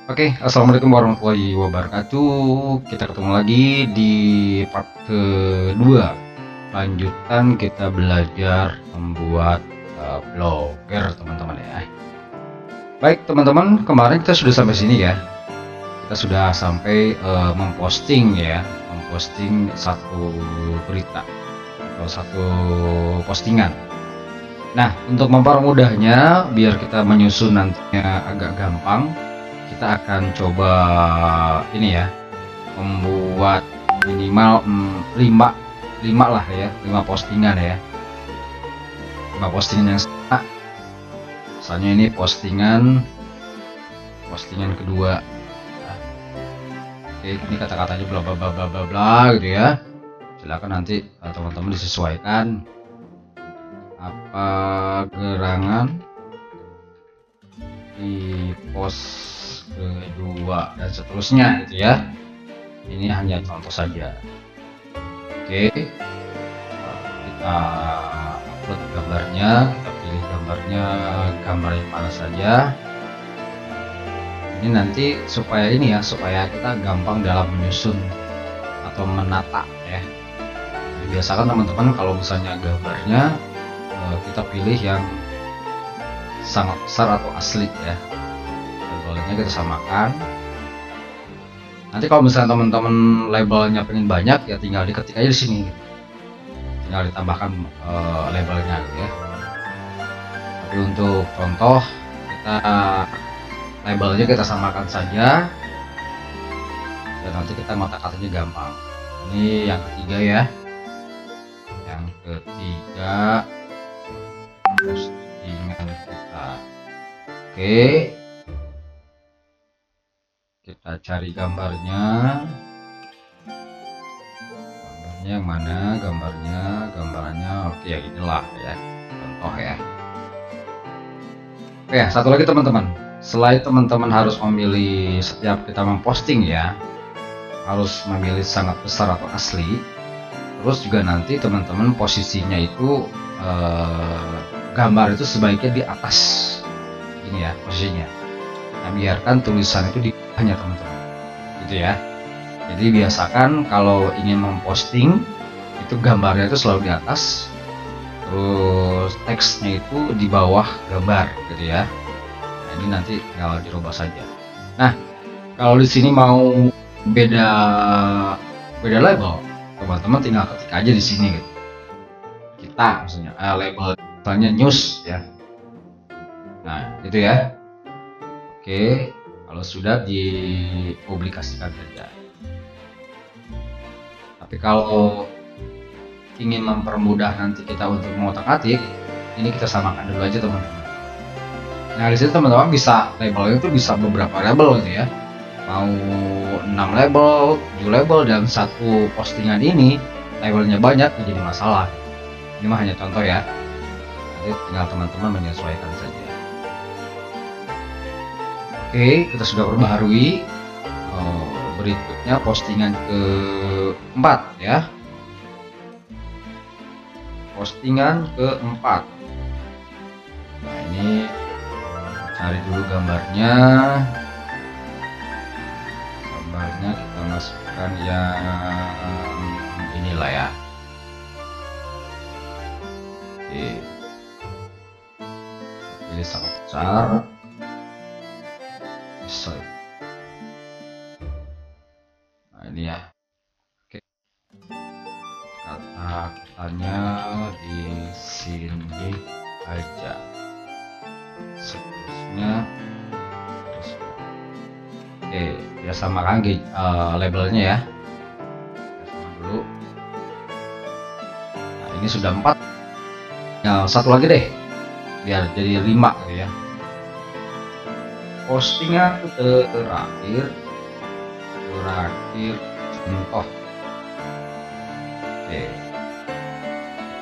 Oke, assalamualaikum warahmatullahi wabarakatuh. Kita ketemu lagi di part kedua. Lanjutan kita belajar membuat blogger, teman-teman ya. Baik, teman-teman, kemarin kita sudah sampai sini ya. Kita sudah sampai memposting ya, memposting satu berita atau satu postingan. Nah, untuk mempermudahnya, biar kita menyusun nantinya agak gampang, kita akan coba ini ya, membuat minimal 5 lah ya, 5 postingan ya, 5 postingan yang sama. Misalnya ini postingan kedua. Nah, oke, ini kata-katanya bla bla bla bla bla bla gitu ya. Silakan nanti teman-teman disesuaikan apa gerangan di post kedua dan seterusnya gitu ya. Ini hanya contoh saja. Oke, kita upload gambarnya, kita pilih gambarnya, gambar yang mana saja. Ini nanti supaya ini ya, supaya kita gampang dalam menyusun atau menata ya. Jadi biasakan teman-teman kalau misalnya gambarnya kita pilih yang sangat besar atau asli ya, labelnya kita samakan. Nanti kalau misalnya teman-teman labelnya pengen banyak ya, tinggal diketik aja di sini gitu. Tinggal ditambahkan labelnya gitu ya. Tapi untuk contoh, kita labelnya kita samakan saja dan nanti kita ngotak-atiknya gampang. Ini yang ketiga ya, yang ketiga postingan kita. Oke, kita cari gambarnya yang mana, gambarnya oke ya, inilah ya contoh ya. Oke, satu lagi teman-teman, selain teman-teman harus memilih setiap kita memposting ya, harus memilih sangat besar atau asli. Terus juga nanti teman-teman posisinya itu gambar itu sebaiknya di atas ini ya posisinya. Nah, biarkan tulisan itu di bawahnya teman-teman, gitu ya. Jadi biasakan kalau ingin memposting itu gambarnya itu selalu di atas, terus teksnya itu di bawah gambar, gitu ya. Nah, ini nanti tinggal dirubah saja. Nah, kalau di sini mau beda label, teman-teman tinggal ketik aja di sini gitu. Kita misalnya label misalnya news ya. Nah, itu ya. Oke, kalau sudah dipublikasikan saja. Tapi kalau ingin mempermudah nanti kita untuk mengotak-atik, ini kita samakan dulu aja teman-teman. Nah, di sini teman-teman bisa labelnya itu bisa beberapa label gitu ya. Mau 6 label, 7 label, dan satu postingan ini labelnya banyak jadi masalah. Ini mah hanya contoh ya. Nanti tinggal teman-teman menyesuaikan saja. Oke, kita sudah perbaharui. Berikutnya postingan keempat ya. Postingan keempat. Nah, ini cari dulu gambarnya. Gambarnya kita masukkan yang inilah ya. Oke. Pilih sangat besar. Nah, ini ya. Oke, kata-katanya di sini aja, seterusnya. Oke, ya samakan labelnya ya. Sama dulu. Nah, ini sudah 4. Nah, satu lagi deh biar jadi 5 gitu ya. Postingan terakhir contoh. Oke,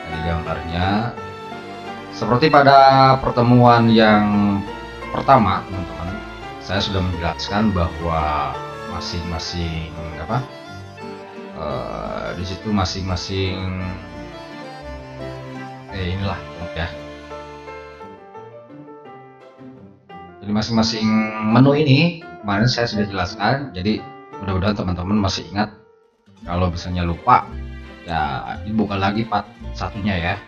jadi gambarnya seperti pada pertemuan yang pertama teman-teman, saya sudah menjelaskan bahwa masing-masing di situ masing-masing inilah ya. Jadi masing-masing menu ini kemarin saya sudah jelaskan, jadi mudah-mudahan teman-teman masih ingat. Kalau misalnya lupa ya dibuka lagi part satunya ya.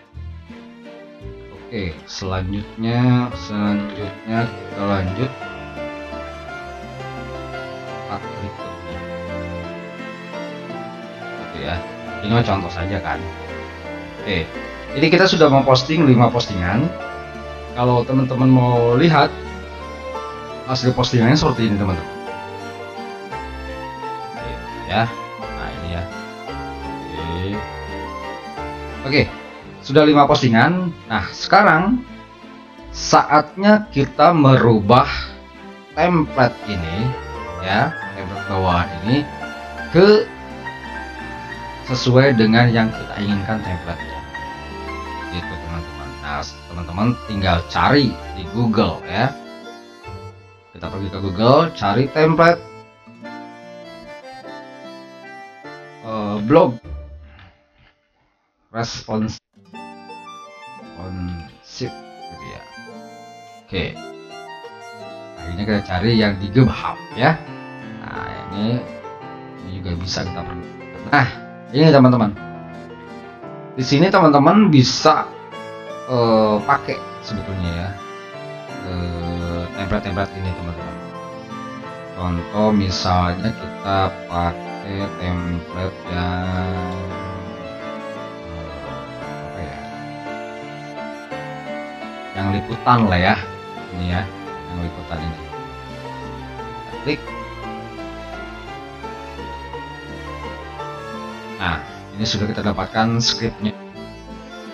Oke, selanjutnya kita lanjut part berikutnya gitu ya. Ini mah contoh saja kan. Oke, jadi kita sudah memposting 5 postingan. Kalau teman-teman mau lihat hasil postingannya seperti ini teman-teman. Oke, ya. Nah ini ya. Oke, sudah 5 postingan. Nah sekarang saatnya kita merubah template ini ya, template bawahan ini ke sesuai dengan yang kita inginkan template-nya gitu teman-teman. Nah teman-teman tinggal cari di Google ya, kita pergi ke Google, cari template blog responsive gitu ya. Oke, akhirnya kita cari yang di GitHub ya. Nah ini juga bisa kita pergi. Nah ini teman-teman, di sini teman-teman bisa pakai sebetulnya ya template-template ini teman-teman. Contoh misalnya kita pakai template yang apa ya, yang liputan lah ya, ini ya, yang liputan ini. Kita klik. Nah ini sudah kita dapatkan scriptnya.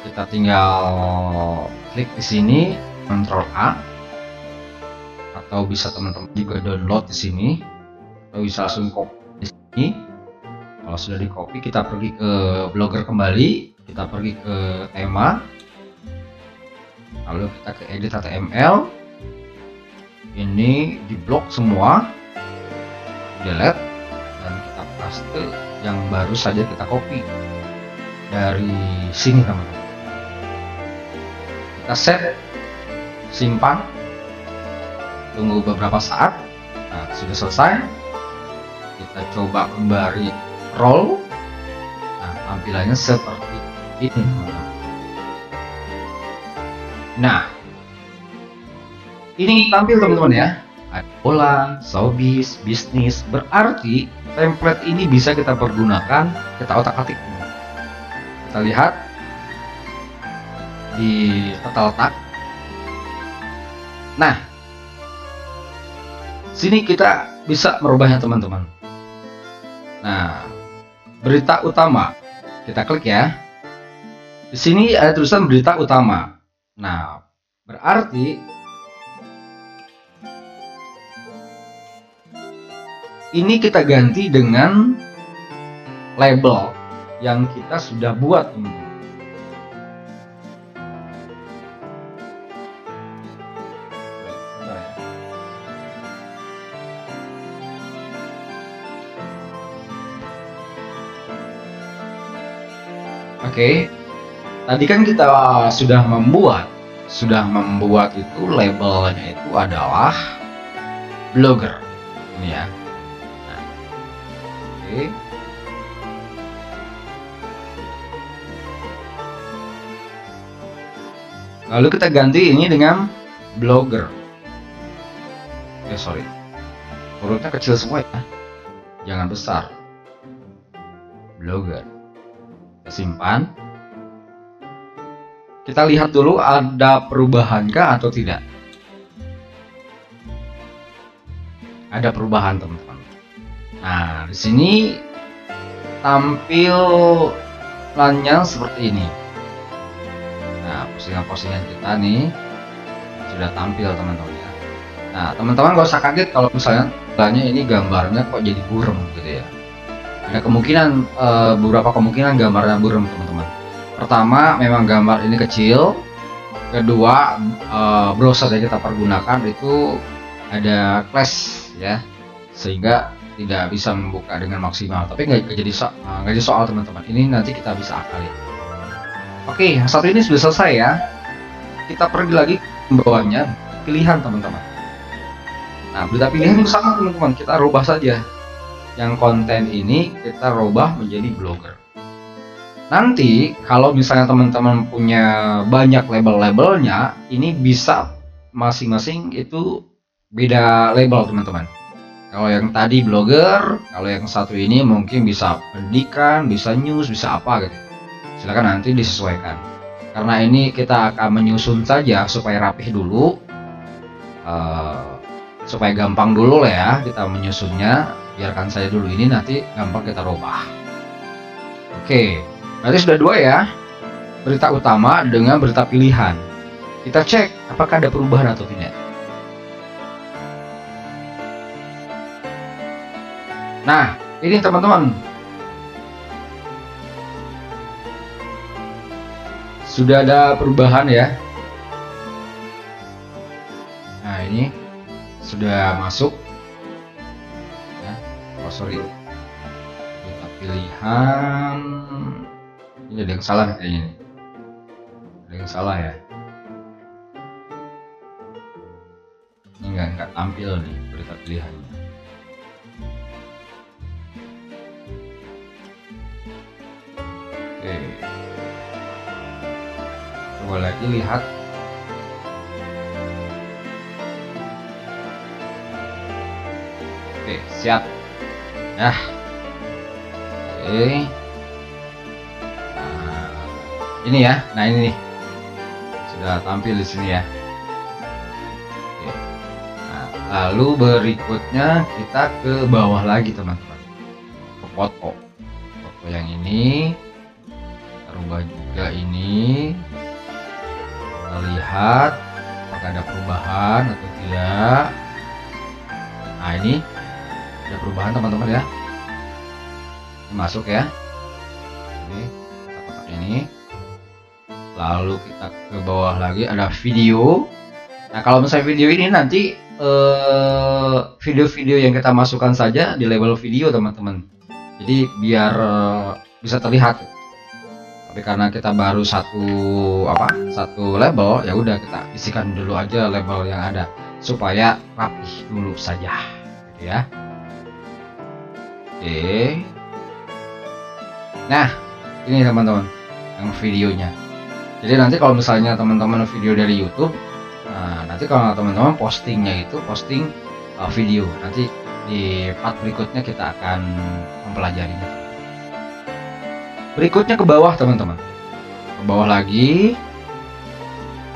Kita tinggal klik di sini, Ctrl A, atau bisa teman-teman juga download di sini, atau bisa langsung copy di sini. Kalau sudah di copy, kita pergi ke Blogger kembali, kita pergi ke tema, lalu kita ke edit HTML. Ini di blok semua, delete, dan kita paste yang baru saja kita copy dari sini teman-teman. Kita save, simpan, tunggu beberapa saat. Nah sudah selesai, kita coba kembali roll. Nah tampilannya seperti ini teman-teman. Nah ini tampil teman-teman ya, ada bola, showbiz, bisnis. Berarti template ini bisa kita pergunakan, kita otak-atik. Kita lihat di peta letak. Nah sini kita bisa merubahnya teman-teman. Nah berita utama, kita klik ya. Di sini ada tulisan berita utama. Nah berarti ini kita ganti dengan label yang kita sudah buat teman-teman. Oke, tadi kan kita sudah membuat itu labelnya itu adalah blogger ini ya. Nah, oke. Lalu kita ganti ini dengan blogger. Sorry, hurufnya kecil semua ya, jangan besar. Blogger. Kita simpan. Kita lihat dulu ada perubahankah atau tidak. Ada perubahan teman-teman. Nah di sini tampilannya seperti ini. Nah postingan-postingan kita nih sudah tampil teman-teman ya. Nah teman-teman gak usah kaget kalau misalnya ini gambarnya kok jadi buram gitu ya. Ada kemungkinan beberapa kemungkinan gambarnya buram teman-teman. Pertama memang gambar ini kecil. Kedua browser yang kita pergunakan itu ada clash ya, sehingga tidak bisa membuka dengan maksimal. Tapi nggak jadi soal teman-teman. Ini nanti kita bisa akalin. Oke, yang satu ini sudah selesai ya. Kita pergi lagi ke bawahnya, pilihan teman-teman. Nah, berita pilihan itu sama teman-teman, kita rubah saja. Yang konten ini kita rubah menjadi blogger. Nanti kalau misalnya teman-teman punya banyak label-labelnya, ini bisa masing-masing itu beda label teman-teman. Kalau yang tadi blogger, kalau yang satu ini mungkin bisa pendidikan, bisa news, bisa apa gitu. Silakan nanti disesuaikan. Karena ini kita akan menyusun saja supaya rapih dulu, supaya gampang dulu lah ya kita menyusunnya. Biarkan saya dulu ini, nanti gampang kita rubah. Oke, berarti sudah dua ya, berita utama dengan berita pilihan. Kita cek apakah ada perubahan atau tidak. Nah, ini teman-teman, sudah ada perubahan ya. Nah, ini sudah masuk ya. Oh sorry, berita pilihan ini ada yang salah kayaknya. Ada yang salah ya. Ini nggak tampil nih berita pilihannya. Oke, coba lagi lihat. Oke, siap ya. Oke, nah, ini ya. Nah, ini nih sudah tampil di sini ya. Oke. Nah, lalu berikutnya kita ke bawah lagi teman-teman, ke foto yang ini. Kita rubah juga ini, kita lihat apakah ada perubahan atau tidak. Nah, ini ada perubahan teman-teman ya. Ini masuk ya. Ini kotak ini. Lalu kita ke bawah lagi ada video. Nah, kalau misalnya video ini nanti video-video yang kita masukkan saja di label video teman-teman. Jadi biar bisa terlihat. Tapi karena kita baru satu label, ya udah kita isikan dulu aja label yang ada supaya rapih dulu saja gitu ya. Oke. Nah, ini teman-teman yang videonya. Jadi nanti kalau misalnya teman-teman video dari YouTube, nah nanti kalau teman-teman postingnya itu posting video, nanti di part berikutnya kita akan mempelajarinya. Berikutnya ke bawah teman-teman, ke bawah lagi.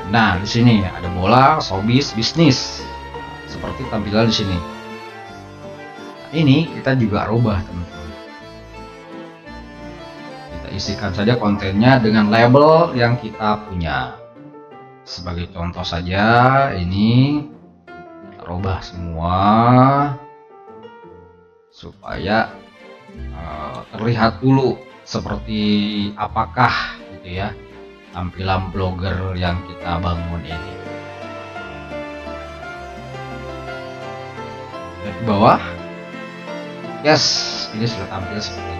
Nah, di sini ada bola, showbiz, bisnis, seperti tampilan di sini. Nah, ini kita juga rubah teman-teman. Kita isikan saja kontennya dengan label yang kita punya. Sebagai contoh saja, ini kita rubah semua supaya terlihat dulu seperti apakah gitu ya tampilan blogger yang kita bangun ini. Lihat ke bawah. Yes, ini sudah tampil seperti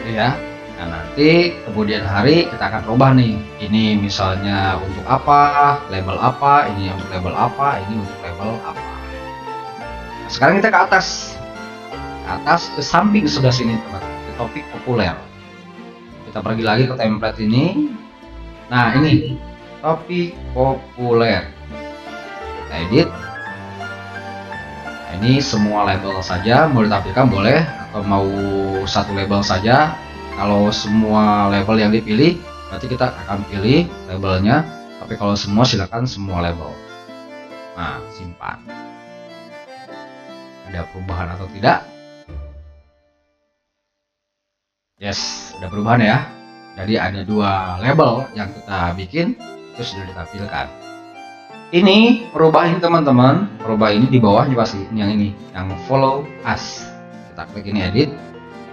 ini ya. Nah, nanti kemudian hari kita akan rubah nih, ini misalnya untuk apa, label apa, ini untuk label apa, ini untuk label apa. Nah, sekarang kita ke atas ke samping sebelah sini teman, ke topik populer. Kita pergi lagi ke template ini. Nah, ini topik populer, kita edit. Nah, ini semua label saja, mau ditampilkan boleh atau mau satu label saja. Kalau semua label yang dipilih, berarti kita akan pilih labelnya. Tapi kalau semua, silakan semua label. Nah, simpan. Ada perubahan atau tidak? Yes, ada perubahan ya. Jadi ada dua label yang kita bikin, itu sudah ditampilkan. Ini perubahan teman-teman, perubahan ini di bawahnya pasti yang ini, yang follow us. Kita klik ini edit.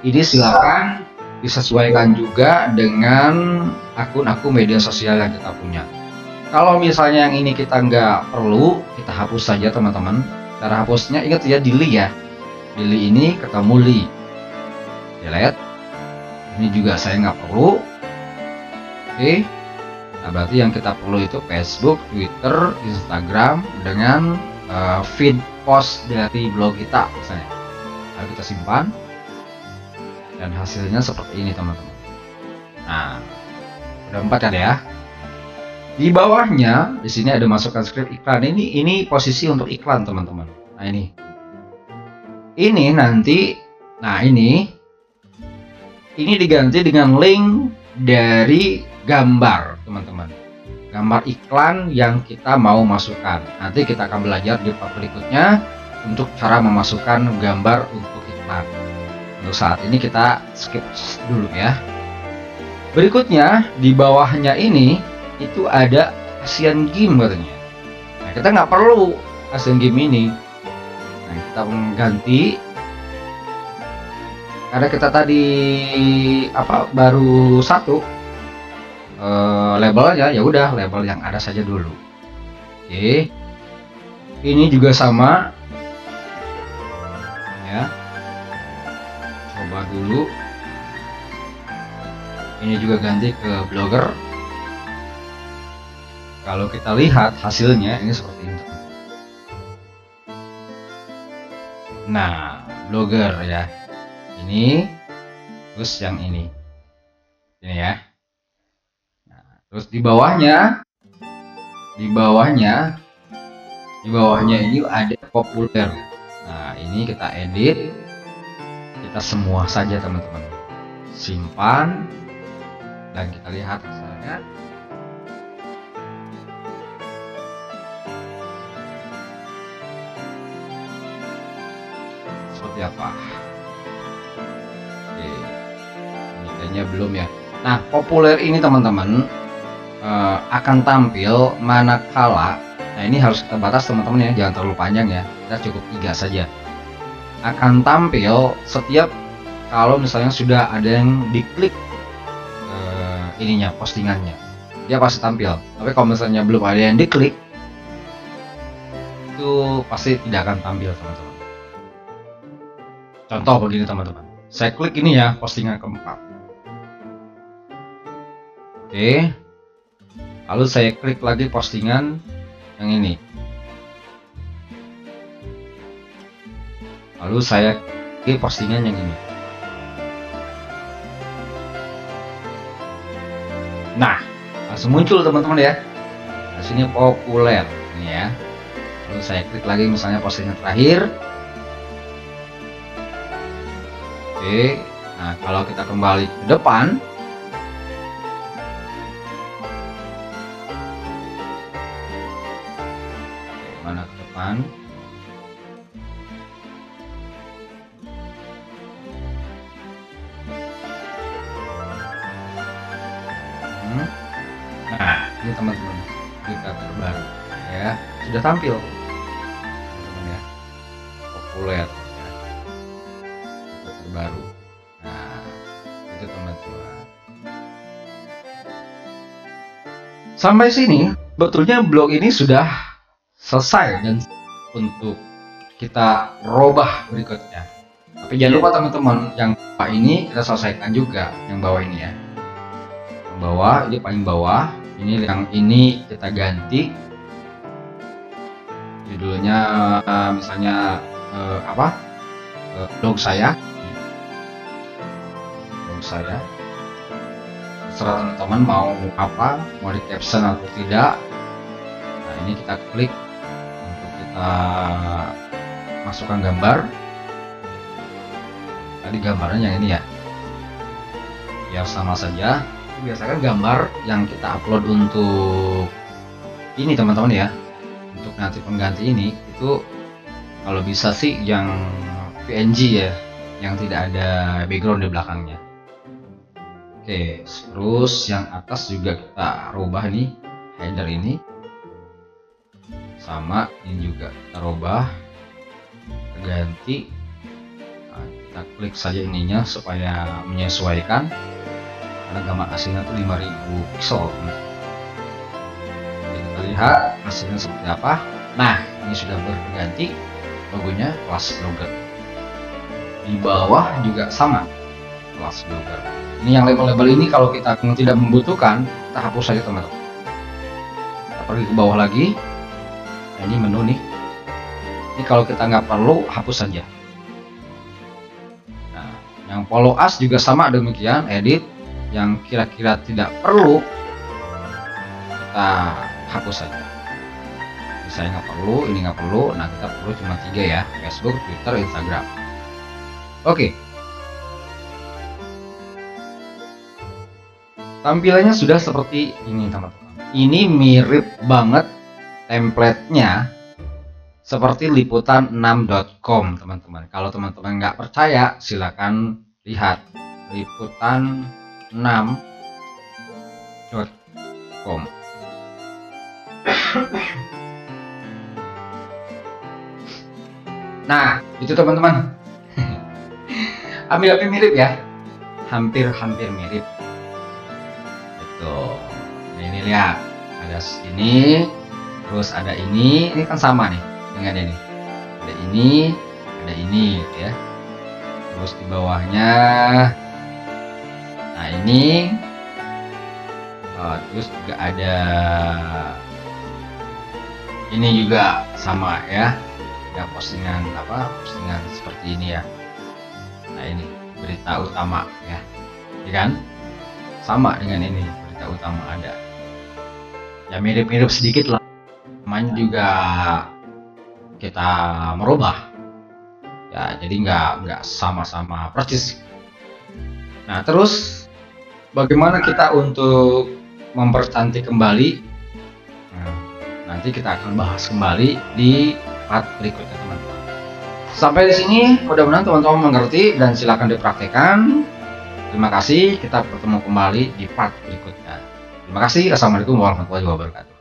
Ini silakan disesuaikan juga dengan akun-akun media sosial yang kita punya. Kalau misalnya yang ini kita nggak perlu, kita hapus saja teman-teman. Cara hapusnya ingat ya, delete ya. Delete ini ketemu li. Delete. Ini juga saya nggak perlu. Oke. Nah, berarti yang kita perlu itu Facebook, Twitter, Instagram dengan feed post dari blog kita misalnya. Lalu kita simpan dan hasilnya seperti ini teman-teman. Nah, udah 4 kan ya. Di bawahnya di sini ada masukkan script iklan. Ini posisi untuk iklan teman-teman. Nah ini nanti, nah ini diganti dengan link dari gambar teman-teman, gambar iklan yang kita mau masukkan. Nanti kita akan belajar di part berikutnya untuk cara memasukkan gambar untuk iklan. Untuk saat ini kita skip dulu ya. Berikutnya di bawahnya ini itu ada Asian Game katanya. Nah, kita nggak perlu Asian Game ini. Nah, kita mengganti karena kita tadi baru satu labelnya, ya udah label yang ada saja dulu. Oke, ini juga sama ya, coba dulu. Ini juga ganti ke blogger. Kalau kita lihat hasilnya ini seperti ini. Nah, blogger ya, ini terus yang ini ya. Nah, terus di bawahnya ini ada populer. Nah, ini kita edit, kita semua saja teman-teman, simpan dan kita lihat hasilnya. Seperti apa? Oke, ini kayaknya belum ya. Nah, populer ini teman-teman akan tampil manakala, nah ini harus kita batas teman-teman ya, jangan terlalu panjang ya, kita cukup 3 saja. Akan tampil setiap kalau misalnya sudah ada yang diklik ininya, postingannya, dia pasti tampil. Tapi kalau misalnya belum ada yang diklik, itu pasti tidak akan tampil teman-teman. Contoh begini teman-teman, saya klik ini ya, postingan keempat. Oke, lalu saya klik lagi postingan yang ini, lalu saya klik postingan yang ini. Nah, langsung muncul teman-teman ya, di sini populer ini ya. Lalu saya klik lagi misalnya postingan terakhir. Oke, nah kalau kita kembali ke depan, mana ke depan? Nah, ini teman-teman, berita terbaru ya, sudah tampil teman-teman ya, populer. Baru. Nah, itu teman-teman. Sampai sini betulnya blog ini sudah selesai dan untuk kita robah berikutnya. Tapi jangan lupa teman-teman, yang bawah ini kita selesaikan juga, yang bawah ini ya. Yang bawah, ini paling bawah, ini yang ini kita ganti judulnya misalnya blog saya. Terserah teman-teman mau apa, mau di caption atau tidak. Nah, ini kita klik untuk kita masukkan gambar. Tadi gambarnya yang ini ya, biar sama saja. Biasakan gambar yang kita upload untuk ini teman-teman ya, untuk nanti pengganti ini itu kalau bisa sih yang PNG ya, yang tidak ada background di belakangnya. Oke, terus yang atas juga kita rubah nih, header ini sama, ini juga kita rubah, kita ganti. Nah, kita klik saja ininya supaya menyesuaikan, karena gambar aslinya itu 5000 pixel. Jadi kita lihat hasilnya seperti apa. Nah, ini sudah berganti logonya kelas blogger. Di bawah juga sama, kelas blogger. Ini yang label-label ini kalau kita tidak membutuhkan, kita hapus saja teman-teman. Kita pergi ke bawah lagi. Nah, ini menu nih, Ini kalau kita nggak perlu, hapus saja. Nah, yang follow us juga sama demikian, edit. Yang kira-kira tidak perlu, kita hapus saja. Ini saya nggak perlu, ini nggak perlu. Nah, kita perlu cuma 3 ya, Facebook, Twitter, Instagram. Oke. Tampilannya sudah seperti ini teman-teman. Ini mirip banget template-nya seperti liputan6.com teman-teman. Kalau teman-teman nggak percaya, silakan lihat liputan6.com. Nah, itu teman-teman. Hampir mirip ya, hampir mirip. Tuh, ini lihat, ada sini, terus ada ini kan sama nih dengan ini. Ada ini, gitu ya. Terus di bawahnya, nah ini, terus juga ada ini juga sama ya. Ada postingan postingan seperti ini ya. Nah ini berita utama ya, kan? Sama dengan ini, berita utama ada. Ya mirip-mirip sedikit lah. Namanya juga kita merubah. Ya jadi nggak sama-sama persis. Nah terus bagaimana kita untuk mempercantik kembali? Nah, nanti kita akan bahas kembali di part berikutnya teman-teman. Sampai di sini mudah-mudahan teman-teman mengerti dan silakan dipraktekkan. Terima kasih, kita bertemu kembali di part berikutnya. Terima kasih. Assalamualaikum warahmatullahi wabarakatuh.